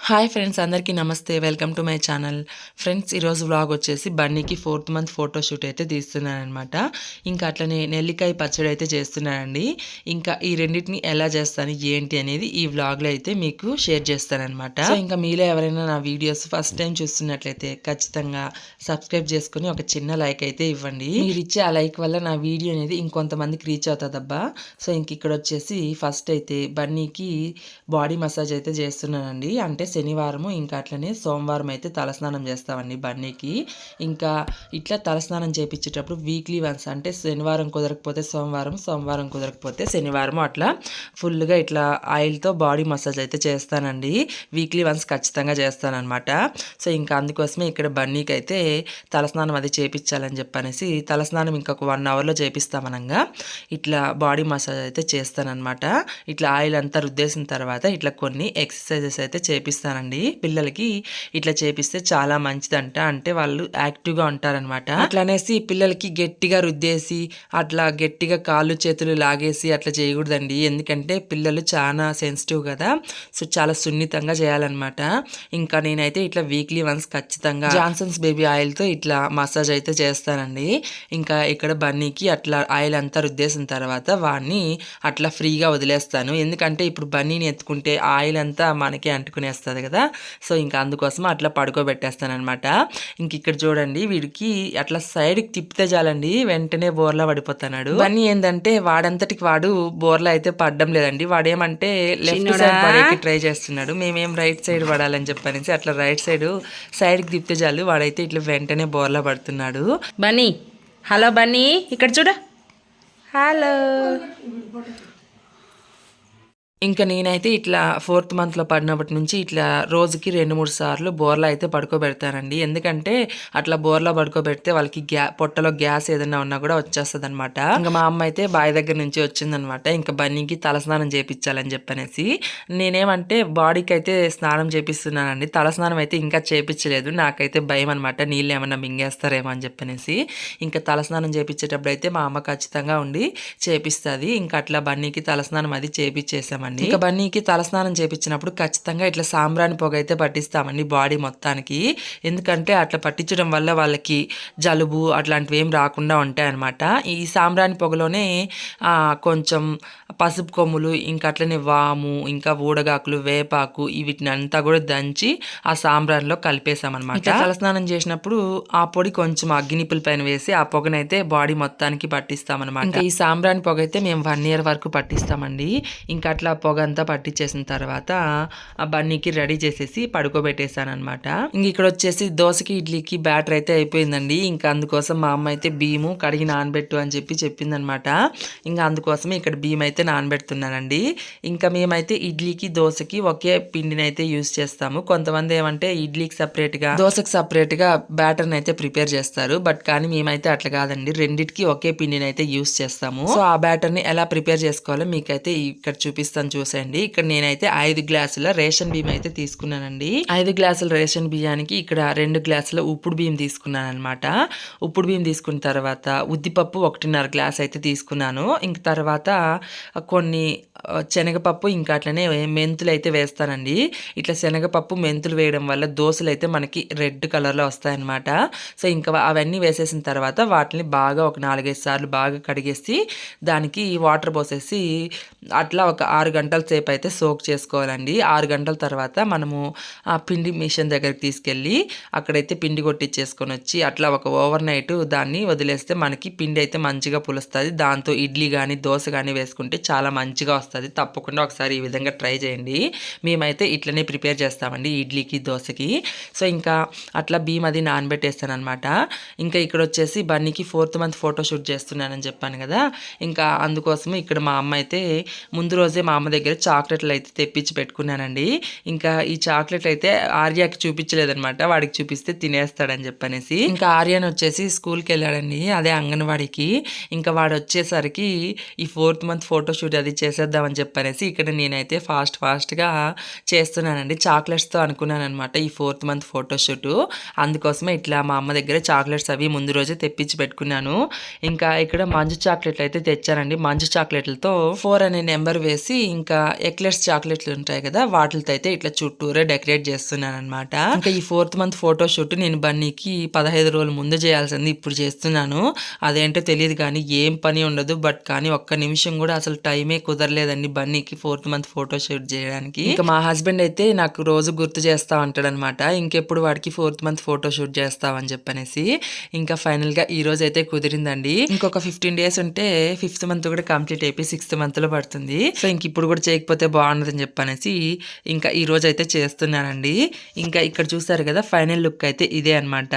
Hi friends, అందరికీ నమస్తే. Welcome to my channel. Friends, ఈరోజు వ్లాగ్ వచ్చేసి బన్నీకి 4th మంత్ ఫోటోషూట్ అయితే తీస్తున్నానమాట. ఇంకా అట్లనే నెల్లికాయ పచ్చడి అయితే చేస్తున్నానండి. ఇంకా ఈ రెండింటిని ఎలా చేస్తాను ఏంటి అనేది ఈ వ్లాగ్లో అయితే మీకు షేర్ చేస్తానన్నమాట. సో ఇంకా మీలో ఎవరైనా నా వీడియోస్ ఫస్ట్ టైం చూస్తున్నట్లయితే ఖచ్చితంగా సబ్స్క్రైబ్ చేసుకుని ఒక చిన్న లైక్ అయితే ఇవ్వండి. మీరు ఇచ్చే ఆ లైక్ వల్ల నా వీడియో అనేది ఇంకొంతమందికి రీచ్ అవుతుందబ్బా. సో ఇంక ఇక్కడ వచ్చేసి ఫస్ట్ అయితే బన్నీకి బాడీ మసాజ్ అయితే చేస్తున్నానండి. అంటే శనివారము ఇంకా అట్లనే సోమవారం అయితే తలస్నానం చేస్తామండి బన్నీకి. ఇంకా ఇట్లా తలస్నానం చేయించేటప్పుడు వీక్లీ వన్స్, అంటే శనివారం కుదరకపోతే సోమవారం, సోమవారం కుదరకపోతే శనివారం అట్లా ఫుల్గా ఇట్లా ఆయిల్తో బాడీ మసాజ్ అయితే చేస్తానండి. వీక్లీ వన్స్ ఖచ్చితంగా చేస్తానన్నమాట. సో ఇంకా అందుకోసమే ఇక్కడ బన్నీకి అయితే తలస్నానం అది చేయించాలని చెప్పనేసి తలస్నానం ఇంకొక 1 అవర్లో చేపిస్తామనగా ఇట్లా బాడీ మసాజ్ అయితే చేస్తానన్నమాట. ఇట్లా ఆయిల్ అంతా రుద్దేసిన తర్వాత ఇట్లా కొన్ని ఎక్సర్సైజెస్ అయితే చేపిస్తానండి. పిల్లలకి ఇట్లా చేపిస్తే చాలా మంచిదంట. అంటే వాళ్ళు యాక్టివ్గా ఉంటారనమాట. అట్లా అనేసి పిల్లలకి గట్టిగా రుద్దేసి అట్లా గట్టిగా కాళ్ళు చేతులు లాగేసి అట్లా చేయకూడదండి. ఎందుకంటే పిల్లలు చాలా సెన్సిటివ్ కదా. సో చాలా సున్నితంగా చేయాలన్నమాట. ఇంకా నేనైతే ఇట్లా వీక్లీ వన్స్ ఖచ్చితంగా జాన్సన్స్ బేబీ ఆయిల్తో ఇట్లా మసాజ్ అయితే చేస్తానండి. ఇంకా ఇక్కడ బన్నీకి అట్లా ఆయిల్ అంతా రుద్దేసిన తర్వాత వాడిని అట్లా ఫ్రీగా వదిలేస్తాను. ఎందుకంటే ఇప్పుడు బన్నీని ఎత్తుకుంటే ఆయిల్ అంతా మనకే అంటుకునేస్తుంది కదా. సో ఇంకా అందుకోసం అట్లా పడుకోబెట్టేస్తాను అనమాట. ఇంక ఇక్కడ చూడండి, వీడికి అట్లా సైడ్కి తిప్పితే చాలండి వెంటనే బోర్లా పడిపోతున్నాడు. బన్నీ ఏంటంటే వాడంతటికి వాడు బోర్లా అయితే పడడం లేదండి. వాడేమంటే లెఫ్ట్ సైడ్ పడేకి ట్రై చేస్తున్నాడు. మేమేం రైట్ సైడ్ పడాలని చెప్పనేసి అట్లా రైట్ సైడ్కి తిప్పితే చాలు వాడైతే ఇట్లా వెంటనే బోర్లా పడుతున్నాడు. బన్నీ, హలో బన్నీ, ఇక్కడ చూడ, హలో. ఇంకా నేనైతే ఇట్లా 4th మంత్లో పడినప్పటి నుంచి ఇట్లా రోజుకి 2-3 సార్లు బోర్లా అయితే పడుకోబెడతానండి. ఎందుకంటే అట్లా బోర్లా పడుకోబెడితే వాళ్ళకి పొట్టలో గ్యాస్ ఏదైనా ఉన్నా కూడా వచ్చేస్తుంది అనమాట. ఇంకా మా అమ్మ అయితే బావి దగ్గర నుంచి వచ్చిందనమాట. ఇంకా బన్నీకి తలస్నానం చేయించాలని చెప్పనేసి నేనేమంటే బాడీకి అయితే స్నానం చేపిస్తున్నానండి. తలస్నానం అయితే ఇంకా చేయించలేదు. నాకైతే భయం అనమాట, నీళ్ళు ఏమన్నా మింగేస్తారేమో అని చెప్పనేసి. ఇంకా తలస్నానం చేయించేటప్పుడు అయితే మా అమ్మ ఖచ్చితంగా ఉండి చేపిస్తుంది. ఇంకా అట్లా బన్నీకి తలస్నానం అది చేపించేసామండి. ఇంకా బన్నీకి తలస్నానం చేపించినప్పుడు ఖచ్చితంగా ఇట్లా సాంబ్రాణి పొగ అయితే పట్టిస్తామండి బాడీ మొత్తానికి. ఎందుకంటే అట్లా పట్టించడం వల్ల వాళ్ళకి జలుబు అట్లాంటివి ఏం రాకుండా ఉంటాయి అనమాట. ఈ సాంబ్రాణి పొగలోనే కొంచెం పసుపు కొమ్ములు, ఇంకా అట్లనే వాము, ఇంకా ఊడగాకులు, వేపాకు వీటిని అంతా కూడా దంచి ఆ సాంబ్రాన్లో కలిపేసామన్నమాట. తలస్నానం చేసినప్పుడు ఆ పొడి కొంచెం అగ్గినిప్పుల పైన వేసి ఆ పొగనైతే బాడీ మొత్తానికి పట్టిస్తామన్నమాట. ఇంకా ఈ సాంబ్రాణి పొగ అయితే మేము 1 year వరకు పట్టిస్తామండి. ఇంకా అట్లా పొగ అంతా పట్టించేసిన తర్వాత ఆ బన్నీకి రెడీ చేసేసి పడుకోబెట్టేసాను అనమాట. ఇంక ఇక్కడ వచ్చేసి దోశకి ఇడ్లీకి బ్యాటర్ అయితే అయిపోయిందండి. ఇంకా అందుకోసం మా అమ్మ అయితే బియ్యము కడిగి నానబెట్టు అని చెప్పిందనమాట. ఇంకా అందుకోసం ఇక్కడ బియ్యం అయితే నానబెడుతున్నానండి. ఇంకా మేమైతే ఇడ్లీకి దోశకి ఒకే పిండిని అయితే యూజ్ చేస్తాము. కొంతమంది ఏమంటే ఇడ్లీకి సపరేట్గా దోశకి సపరేట్గా బ్యాటర్ని అయితే ప్రిపేర్ చేస్తారు. బట్ కానీ మేమైతే అట్లా కాదండి, రెండిటికి ఒకే పిండిని అయితే యూజ్ చేస్తాము. సో ఆ బ్యాటర్ని ఎలా ప్రిపేర్ చేసుకోవాలో మీకైతే ఇక్కడ చూపిస్తాను చూసేయండి. ఇక్కడ నేనైతే 5 గ్లాసుల రేషన్ బియ్యం అయితే తీసుకున్నానండి. 5 గ్లాసుల రేషన్ బియ్యానికి ఇక్కడ 2 గ్లాసుల ఉప్పుడు బియ్యం తీసుకున్నాను అనమాట. ఉప్పుడు బియ్యం తీసుకున్న తర్వాత ఉద్దిపప్పు 1.5 గ్లాస్ అయితే తీసుకున్నాను. ఇంక తర్వాత కొన్ని శనగపప్పు, ఇంకా అట్లనే మెంతులు అయితే వేస్తానండి. ఇట్లా శనగపప్పు మెంతులు వేయడం వల్ల దోశలు అయితే మనకి రెడ్ కలర్లో వస్తాయన్నమాట. సో ఇంకా అవన్నీ వేసేసిన తర్వాత వాటిని బాగా ఒక 4-5 సార్లు బాగా కడిగేసి దానికి వాటర్ పోసేసి అట్లా ఒక 6 గంటల సేపు అయితే సోక్ చేసుకోవాలండి. 6 గంటల తర్వాత మనము ఆ పిండి మిషన్ దగ్గరికి తీసుకెళ్ళి అక్కడైతే పిండి కొట్టించేసుకొని వచ్చి అట్లా ఒక ఓవర్ నైట్ దాన్ని వదిలేస్తే మనకి పిండి అయితే మంచిగా పులుస్తుంది. దాంతో ఇడ్లీ కానీ దోశ కానీ వేసుకుంటే చాలా మంచిగా వస్తుంది. తప్పకుండా ఒకసారి ఈ విధంగా ట్రై చేయండి. మేమైతే ఇట్లనే ప్రిపేర్ చేస్తామండి ఇడ్లీకి దోశకి. సో ఇంకా అట్లా బియ్యం అది నానబెట్టేస్తాను అనమాట. ఇంకా ఇక్కడ వచ్చేసి బన్నీకి 4th మంత్ ఫోటోషూట్ చేస్తున్నానని చెప్పాను కదా. ఇంకా అందుకోసం ఇక్కడ మా అమ్మ అయితే ముందు రోజే మా అమ్మ దగ్గర చాక్లెట్లు అయితే తెప్పించి పెట్టుకున్నానండి. ఇంకా ఈ చాక్లెట్లు అయితే ఆర్యాకి చూపించలేదనమాట, వాడికి చూపిస్తే తినేస్తాడని చెప్పనేసి. ఇంకా ఆర్యన్ వచ్చేసి స్కూల్కి వెళ్ళాడండి, అదే అంగన్వాడికి. ఇంకా వాడు వచ్చేసరికి ఈ 4th మంత్ ఫోటోషూట్ అది చేసేద్దాం అయిపోదామని చెప్పనేసి ఇక్కడ నేనైతే ఫాస్ట్గా చేస్తున్నానండి. చాక్లెట్స్తో అనుకున్నాను అనమాట ఈ 4th మంత్ ఫోటోషూట్. అందుకోసమే ఇట్లా మా అమ్మ దగ్గర చాక్లెట్స్ అవి ముందు రోజే తెప్పించి పెట్టుకున్నాను. ఇంకా ఇక్కడ మంజు చాక్లెట్లు అయితే తెచ్చానండి. మంజు చాక్లెట్లతో 4 అనే నెంబర్ వేసి ఇంకా ఎక్లెట్స్ చాక్లెట్లు ఉంటాయి కదా, వాటితో అయితే ఇట్లా చుట్టూరే డెకరేట్ చేస్తున్నాను అనమాట. ఇంకా ఈ 4th మంత్ ఫోటోషూట్ నేను బన్నీకి 15 రోజుల ముందు చేయాల్సింది ఇప్పుడు చేస్తున్నాను. అదేంటో తెలియదు కానీ ఏం పని ఉండదు. బట్ కానీ ఒక్క నిమిషం కూడా అసలు టైమే కుదరలేదండి బన్నీకి 4th మంత్ ఫోటోషూట్ చేయడానికి. ఇంకా మా హస్బెండ్ అయితే నాకు రోజు గుర్తు చేస్తా ఉంటాడు అనమాట, ఇంకెప్పుడు వాడికి 4th మంత్ ఫోటోషూట్ చేస్తావని చెప్పనేసి. ఇంకా ఫైనల్ గా ఈ రోజు అయితే కుదిరిందండి. ఇంకొక 15 డేస్ ఉంటే 5th మంత్ కూడా కంప్లీట్ అయిపోయి 6th మంత్ లో పడుతుంది. సో ఇంక ఇప్పుడు కూడా చేయకపోతే బాగుండదని చెప్పనేసి ఇంకా ఈ రోజు అయితే చేస్తున్నానండి. ఇంకా ఇక్కడ చూసారు కదా ఫైనల్ లుక్ అయితే ఇదే అనమాట.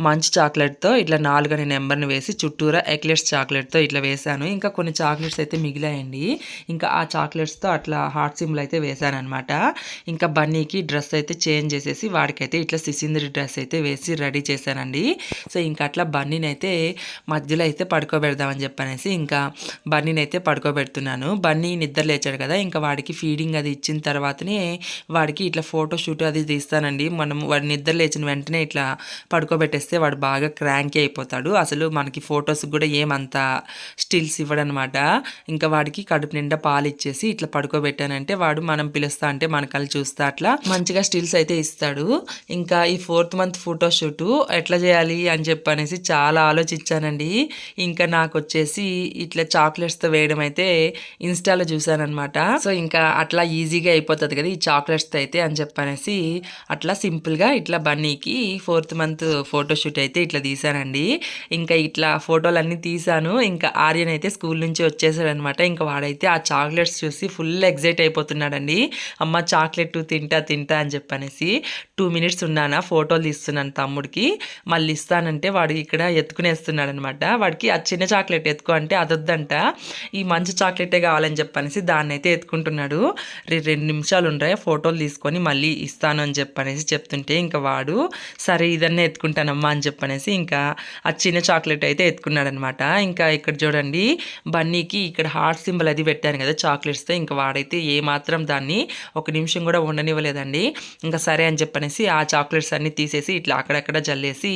మంచి చాక్లెట్ తో ఇట్లా 4 అనే నెంబర్ని వేసి చుట్టూరా ఎక్లెట్స్ చాక్లెట్ తో ఇట్లా వేసాను. ఇంకా కొన్ని చాక్లెట్స్ అయితే మిగిలాయండి. ఇంకా ఆ చాక్లెట్స్ తో అట్లా హార్ట్ సింబల్ అయితే వేసాను అనమాట. ఇంకా బన్నీకి డ్రెస్ అయితే చేంజ్ చేసేసి వాడికైతే ఇట్లా సిసింద్రి డ్రెస్ అయితే వేసి రెడీ చేశానండి. సో ఇంకా అట్లా బన్నీని అయితే మధ్యలో అయితే పడుకోబెడదామని చెప్పనేసి ఇంకా బన్నీని అయితే పడుకోబెడుతున్నాను. బన్నీ నిద్ర లేచాడు కదా, ఇంకా వాడికి ఫీడింగ్ అది ఇచ్చిన తర్వాతనే వాడికి ఇట్లా ఫోటో షూట్ అది తీస్తానండి. మనం వాడి నిద్ర లేచిన వెంటనే ఇట్లా పడుకోబెట్టేస్తే వాడు బాగా క్రాంకీ అయిపోతాడు. అసలు మనకి ఫొటోస్ కూడా ఏమంత స్టిల్స్ ఇవ్వడనమాట. ఇంకా వాడికి కడుపు నిండా పాలు ఇచ్చేసి ఇట్లా పడుకోబెట్టానంటే వాడు మనం పిలుస్తా అంటే మన కళ్ళు చూస్తా అట్లా మంచిగా స్టిల్స్ అయితే ఇస్తాడు. ఇంకా ఈ 4th మంత్ ఫోటోషూట్ ఎట్లా చేయాలి అని చెప్పనేసి చాలా ఆలోచించానండి. ఇంకా నాకు వచ్చేసి ఇట్లా చాక్లెట్స్తో వేయడం అయితే ఇన్స్టాలో చూసానమాట. సో ఇంకా అట్లా ఈజీగా అయిపోతుంది కదా ఈ చాక్లెట్స్తో అయితే అని చెప్పనేసి అట్లా సింపుల్గా ఇట్లా బన్నీకి 4th మంత్ ఫోటోషూట్ అయితే ఇట్లా తీసానండి. ఇంకా ఇట్లా ఫోటోలన్నీ తీసాను. ఇంకా ఆర్యన్ అయితే స్కూల్ నుంచి వచ్చేసాడు అనమాట. ఇంకా వాడైతే ఆ చాక్లెట్స్ చూసి ఫుల్ ఎగ్జైట్ అయిపోతున్నాడండి. అమ్మ చాక్లెట్ తింటా అని చెప్పనేసి 2 మినిట్స్ ఉన్నానా ఫోటోలు తీస్తున్నాను తమ్ముడికి, మళ్ళీ ఇస్తానంటే వాడు ఇక్కడ ఎత్తుకునేస్తున్నాడు అనమాట. వాడికి ఆ చిన్న చాక్లెట్ ఎత్తుకో అంటే అదొద్దంట, ఈ మంచి చాక్లెటే కావాలని చెప్పనేసి దాన్ని అయితే ఎత్తుకుంటున్నాడు. 2 నిమిషాలు ఉండే ఫోటోలు తీసుకొని మళ్ళీ ఇస్తాను అని చెప్పనేసి చెప్తుంటే ఇంకా వాడు సరే ఇదన్నే ఎత్తుకుంటానమ్మా అని చెప్పనేసి ఇంకా ఆ చిన్న చాక్లెట్ అయితే ఎత్తుకున్నాడు అనమాట. ఇంకా ఇక్కడ చూడండి బన్నీకి ఇక్కడ హార్ట్ సింబల్ అది పెట్టాను కదా చాక్లెట్స్తో, ఇంకా వాడైతే ఏమాత్రం దాన్ని 1 నిమిషం కూడా ఉండనివ్వలేదండి. ఇంకా సరే అని చెప్పనేసి ఆ చాక్లెట్స్ అన్ని తీసేసి ఇట్లా అక్కడక్కడ జల్లేసి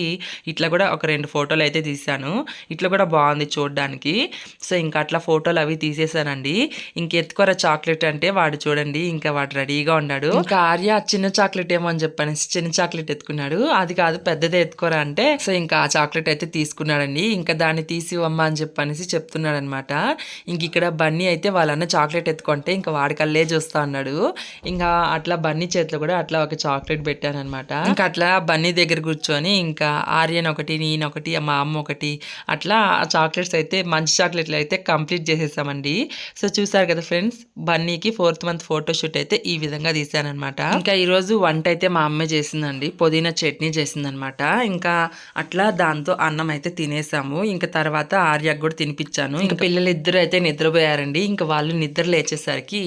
ఇట్లా కూడా ఒక 2 ఫోటోలు అయితే తీసాను. ఇట్లా కూడా బాగుంది చూడడానికి. సో ఇంకా అట్లా ఫోటోలు అవి తీసేసానండి. ఇంకెత్తుకోరా చాక్లెట్ అంటే వాడు చూడండి ఇంకా వాడు రెడీగా ఉన్నాడు. ఇంకా ఆర్య చిన్న చాక్లెట్ ఏమో అని చెప్పనేసి చిన్న చాక్లెట్ ఎత్తుకున్నాడు. అది కాదు పెద్దదే ఎత్తుకోరా అంటే సో ఇంకా ఆ చాక్లెట్ అయితే తీసుకున్నాడండి. ఇంకా దాన్ని తీసి అమ్మ అని చెప్పనేసి చెప్తున్నాడు అనమాట. ఇంక ఇక్కడ బన్నీ అయితే వాళ్ళన్న చాక్లెట్ ఎత్తుకుంటే ఇంకా వాడి కళ్ళే చూస్తా ఉన్నాడు. ఇంకా అట్లా బన్నీ చేతిలో కూడా అట్లా ఒక చాక్లెట్ పెట్టాను అనమాట. ఇంకా అట్లా బన్నీ దగ్గర కూర్చొని ఇంకా ఆర్యన్ ఒకటి నేనొకటి మా అమ్మ ఒకటి అట్లా ఆ చాక్లెట్స్ అయితే మంచి చాక్లెట్లు అయితే కంప్లీట్ చేసేసామండి. సో చూసారు కదా ఫ్రెండ్స్, బన్నీకి 4th మంత్ ఫోటోషూట్ అయితే ఈ విధంగా తీసానమాట. ఇంకా ఈరోజు వంట అయితే మా అమ్మే చేసిందండి, పుదీనా చట్నీ చేసిందనమాట. ఇంకా అట్లా దాంతో అన్నం అయితే తినేసాము. ఇంకా తర్వాత ఆర్యకు కూడా తినిపించాను. ఇంకా పిల్లలు ఇద్దరు అయితే నిద్రపోయారండి. ఇంకా వాళ్ళు నిద్ర లేచేసరికి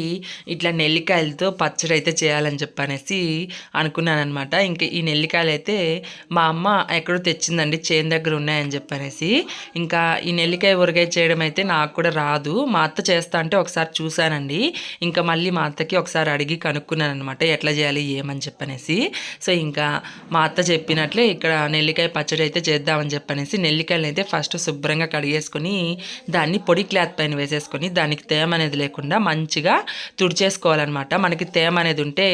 ఇట్లా నెల్లికాయలతో పచ్చడి అయితే చేయాలని చెప్పనేసి అనుకున్నాను అనమాట. ఇంకా ఈ నెల్లికాయలు అయితే మా అమ్మ ఎక్కడో తెచ్చిందండి, చేను దగ్గర ఉన్నాయని చెప్పనేసి. ఇంకా ఈ నెల్లికాయ ఊరగాయ చేయడం అయితే నాకు కూడా రాదు, మా అత్త చేస్తా అంటే ఒకసారి చూశానండి. ఇంకా మళ్ళీ మా అత్తకి ఒకసారి అడిగి కనుక్కున్నాను అనమాట ఎట్లా చేయాలి ఏమని చెప్పనేసి. సో ఇంకా మా అత్త చెప్పినట్లే ఇక్కడ నెల్లికాయ పచ్చడి అయితే చేద్దామని చెప్పనేసి నెల్లికాయలను అయితే ఫస్ట్ శుభ్రంగా కడిగేసుకొని దాన్ని పొడి క్లాత్ పైన వేసేసుకొని దానికి తేమ అనేది లేకుండా మంచిగా తుడిచేసుకోవాలన్నమాట. మనకి తేమ అనేది ఉంటే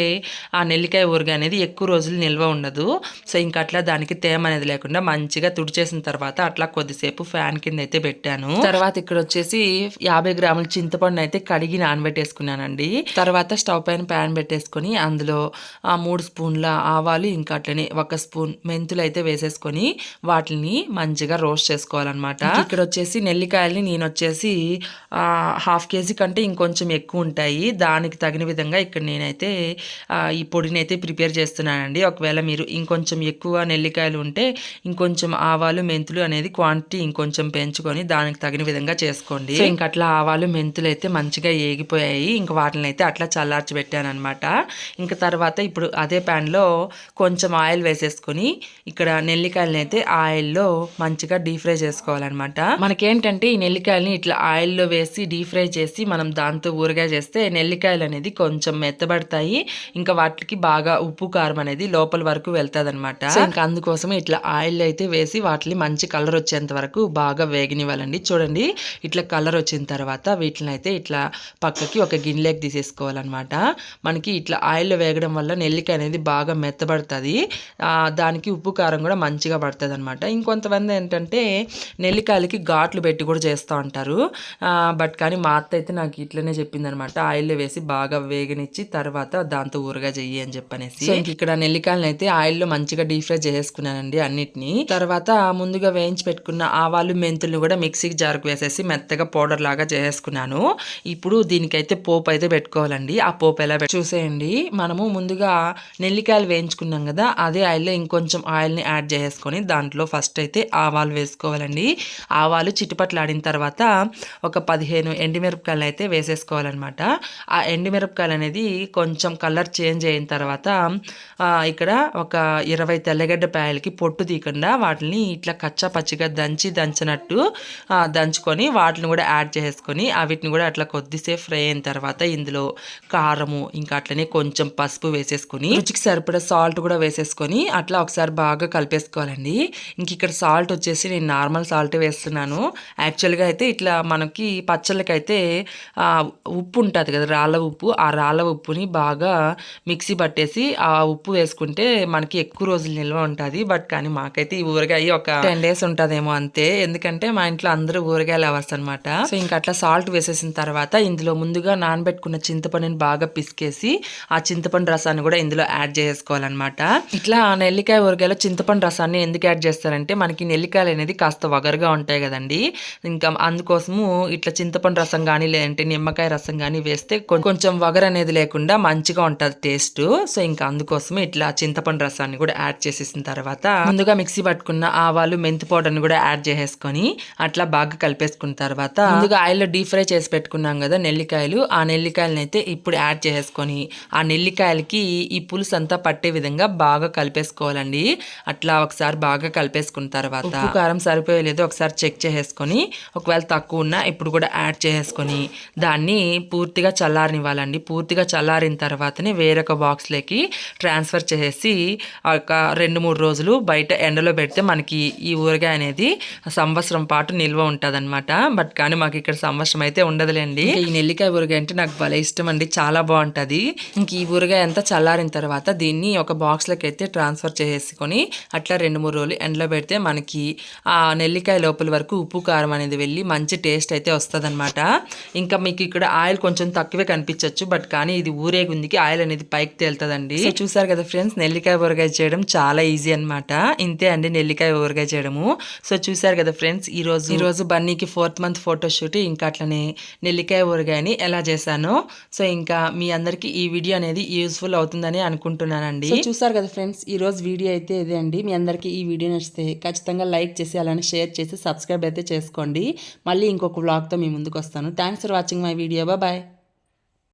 ఆ నెల్లికాయ ఊరగాయ అనేది ఎక్కువ రోజులు నిల్వ ఉండదు. సో ఇంకా అట్లా దానికి తేమ అనేది లేకుండా మంచిగా తుడిచేసిన తర్వాత అట్లా కొద్దిసేపు ఫ్యాన్ కింద అయితే పెట్టాను. తర్వాత ఇక్కడ వచ్చేసి 50 గ్రాముల చింతపండు అయితే కడిగి నానబెట్టేసుకున్నానండి. తర్వాత స్టవ్ పైన ప్యాన్ పెట్టేసుకొని అందులో 3 స్పూన్ల ఆవాలు ఇంకా అట్లనే 1 స్పూన్ మెంతులు అయితే వేసేసుకొని వాటిని మంచిగా రోస్ట్ చేసుకోవాలన్నమాట. ఇక్కడ వచ్చేసి నెల్లికాయలని నేను వచ్చేసి 1/2 కేజీ కంటే ఇంకొంచెం ఎక్కువ ఉంటాయి, దానికి తగిన విధంగా ఇక్కడ నేనైతే ఈ పొడిని అయితే ప్రిపేర్ చేస్తున్నానండి. ఒకవేళ మీరు ఇంకొంచెం ఎక్కువ నెల్లికాయలు ఉంటే ఇంకొంచెం ఆవాలు మెంతులు అనేది క్వాంటిటీ ఇంకొంచెం పెంచుకొని దానికి తగిన విధంగా చేసుకోండి. సో ఇంకా అట్లా ఆవాలు మెంతులు అయితే మంచిగా ఏగిపోయాయి. ఇంకా వాటిని అయితే అట్లా చల్లార్చి పెట్టాను అనమాట. ఇంకా తర్వాత ఇప్పుడు అదే ప్యాన్లో కొంచెం ఆయిల్ వేసేసుకొని ఇక్కడ నెల్లికాయలని అయితే ఆయిల్లో మంచిగా డీప్ ఫ్రై చేసుకోవాలన్నమాట. మనకేంటంటే ఈ నెల్లికాయలని ఇట్లా ఆయిల్లో వేసి డీప్ ఫ్రై చేసి మనం మనం దాంతో ఊరగాయ చేస్తే నెల్లికాయలు అనేది కొంచెం మెత్తబడతాయి. ఇంకా వాటికి బాగా ఉప్పు కారం అనేది లోపల వరకు వెళ్తాదనమాట. సో ఇంకా అందుకోసం ఇట్లా ఆయిల్ అయితే వేసి వాటిని మంచి కలర్ వచ్చేంత వరకు బాగా వేగనివ్వాలండి. చూడండి ఇట్లా కలర్ వచ్చిన తర్వాత వీటిని అయితే ఇట్లా పక్కకి ఒక గిన్నెలోకి తీసేసుకోవాలన్నమాట. మనకి ఇట్లా ఆయిల్లో వేగడం వల్ల నెల్లికాయ అనేది బాగా మెత్తబడుతుంది. దానికి ఉప్పు కారం కూడా మంచిగా పడుతుంది అనమాట. ఇంకొంతమంది ఏంటంటే నెల్లికాయలకి ఘాట్లు పెట్టి కూడా చేస్తూ ఉంటారు. బట్ కానీ మా అత్త అయితే నాకు ఇట్లనే చెప్పింది అనమాట. ఆయిల్లో వేసి బాగా వేగనిచ్చి తర్వాత దాంతో ఊరగా చెయ్యి అని చెప్పనేసి. ఇక్కడ నెల్లికాయలను అయితే ఆయిల్లో మంచిగా డీప్ ఫ్రై చేసుకున్నానండి అన్నిటిని. తర్వాత ముందుగా వేయించి పెట్టుకున్న ఆవాలు మెంతులు కూడా మిక్సీకి జారుకు వేసేసి మెత్తగా పౌడర్ లాగా చేసుకున్నాను. ఇప్పుడు దీనికైతే పోపు అయితే పెట్టుకోవాలండి. ఆ పోపు ఎలా చూసేయండి. మనము ముందుగా నెల్లికాయలు వేయించుకున్నాం కదా, అదే ఆయిల్లో ఇంకొంచెం ఆయిల్ని యాడ్ చేసుకొని దాంట్లో ఫస్ట్ అయితే ఆవాలు వేసుకోవాలండి. ఆవాలు చిటిపట్లాడిన తర్వాత ఒక 15 ఎండుమిరపకాయలు అయితే వేసేసుకోవాలన్నమాట. ఆ ఎండుమిరపకాయలు అనేది కొంచెం కలర్ చేంజ్ అయిన తర్వాత ఇక్కడ ఒక 20 తెల్లగడ్డ పాయలకి పొట్టు తీయకుండా వాటిని ఇట్లా కచ్చా పచ్చిగా దంచినట్టు దంచుకొని వాటిని కూడా యాడ్ చేసుకొని వీటిని కూడా అట్లా కొద్దిసేపు ఫ్రై అయిన తర్వాత ఇందులో కారము ఇంకా అట్లనే కొంచెం పసుపు వేసేసుకొని రుచికి సరిపడా సాల్ట్ కూడా వేసేసుకొని అట్లా ఒకసారి బాగా కలిపేసుకోవాలండి. ఇంక ఇక్కడ సాల్ట్ వచ్చేసి నేను నార్మల్ సాల్ట్ వేస్తున్నాను. యాక్చువల్గా అయితే ఇట్లా మనకి పచ్చళ్ళకైతే ఉప్పు ఉంటుంది కదా, రాళ్ళ ఉప్పు. ఆ రాళ్ళ ఉప్పుని బాగా మిక్సీ పట్టేసి ఆ ఉప్పు వేసుకుంటే మనకి ఎక్కువ రోజులు నిల్వ ఉంటుంది. బట్ కానీ మాకైతే ఈ ఊరగాయ ఒక 10 days ఉంటుందేమో అంతే. ఎందుకంటే మా ఇంట్లో అందరూ ఊరగాయ లవర్స్ అనమాట. సో ఇంకా అట్లా సాల్ట్ వేసేసిన తర్వాత ఇందులో ముందుగా నానబెట్టుకున్న చింతపండుని బాగా పిసికేసి ఆ చింతపండు రసాన్ని కూడా ఇందులో యాడ్ చేసుకోవాలన్నమాట. ఇట్లా నెల్లికాయ ఊరగాయలో చింతపండు రసాన్ని ఎందుకు యాడ్ చేస్తారంటే మనకి నెల్లికాయలు అనేది కాస్త వగరుగా ఉంటాయి కదండి. ఇంకా అందుకోసము ఇట్లా చింతపండు రసం కానీ లేదంటే నిమ్మకాయ రసం కానీ వేస్తే కొంచెం వగరు అనేది లేకుండా మంచిగా ఉంటుంది టేస్ట్. సో ఇంకా అందుకోసమే ఇట్లా చింతపండు రసాన్ని కూడా యాడ్ చేసేసిన తర్వాత ముందుగా మిక్సీ పట్టుకున్న ఆవాలు మెంతి పౌడర్ని కూడా యాడ్ చేసేసుకొని అట్లా బాగా కలిపేసుకున్న తర్వాత ముందుగా ఆయిల్లో డీప్ ఫ్రై చేసి పెట్టుకున్నాం కదా నెల్లికాయలు, ఆ నెల్లికాయలని అయితే ఇప్పుడు యాడ్ చేసుకొని ఆ నెల్లికాయలకి ఈ పులుసు అంతా పట్టే విధంగా బాగా కలిపేసుకోవాలండి. అట్లా ఒకసారి బాగా కలిపేసుకున్న తర్వాత ఉప్పు కారం సరిపోయలేదో ఒకసారి చెక్ చేసేసుకొని ఒకవేళ తక్కువ ఉన్నా ఇప్పుడు కూడా యాడ్ చేసుకొని దాన్ని పూర్తిగా చల్లారనివ్వాలండి. పూర్తిగా చల్లారిన తర్వాతనే వేరొక బాక్స్లోకి ట్రాన్స్ఫర్ చేసేసి ఒక 2-3 రోజులు బయట ఎండలో పెడితే మనకి ఈ ఊరగాయ అనేది సంవత్సరం పాటు నిల్వ ఉంటుంది అనమాట. బట్ కానీ మాకు ఇక్కడ సంవత్సరం అయితే ఉండదులేండి. ఈ నెల్లికాయ ఊరగాయ అంటే నాకు భలే ఇష్టం అండి, చాలా బాగుంటుంది. ఇంక ఈ ఊరగాయ అంతా చల్లారిన తర్వాత దీన్ని ఒక బాక్స్లోకి అయితే ట్రాన్స్ఫర్ చేసేసుకొని అట్లా 2-3 రోజులు ఎండలో పెడితే మనకి ఆ నెల్లికాయ లోపల వరకు ఉప్పు కారం అనేది వెళ్ళి మంచి టేస్ట్ అయితే వస్తుంది అనమాట. ఇంకా మీకు ఇక్కడ ఆయిల్ కొంచెం తక్కువే కనిపించవచ్చు, బట్ కానీ ఇది ఊరేగుందికి ఆయిల్ అనేది పైకి తేలుతుందండి. చూసారు కదా ఫ్రెండ్స్, నెల్లికాయ ఊరగాయ చేయడం చాలా ఈజీ అనమాట. ఇంతే అండి నెల్లికాయ ఊరగాయ చేయడము. సో చూసారు కదా ఫ్రెండ్స్, ఈ రోజు బన్నీకి 4th month ఫోటోషూట్ ఇంకా అట్లనే నెల్లికాయ ఊరగాయని ఎలా చేశానో. సో ఇంకా మీ అందరికి ఈ వీడియో అనేది యూస్ఫుల్ అవుతుందని అనుకుంటున్నానండి. చూసారు కదా ఫ్రెండ్స్, ఈ రోజు వీడియో అయితే ఇదే అండి. మీ అందరికి ఈ వీడియో నచ్చితే ఖచ్చితంగా లైక్ చేసి అలానే షేర్ చేసి సబ్స్క్రైబ్ అయితే చేసుకోండి. మళ్ళీ ఇంకొక వ్లాగ్తో మీ ముందుకు వస్తాను. Thanks for watching my video. Bye.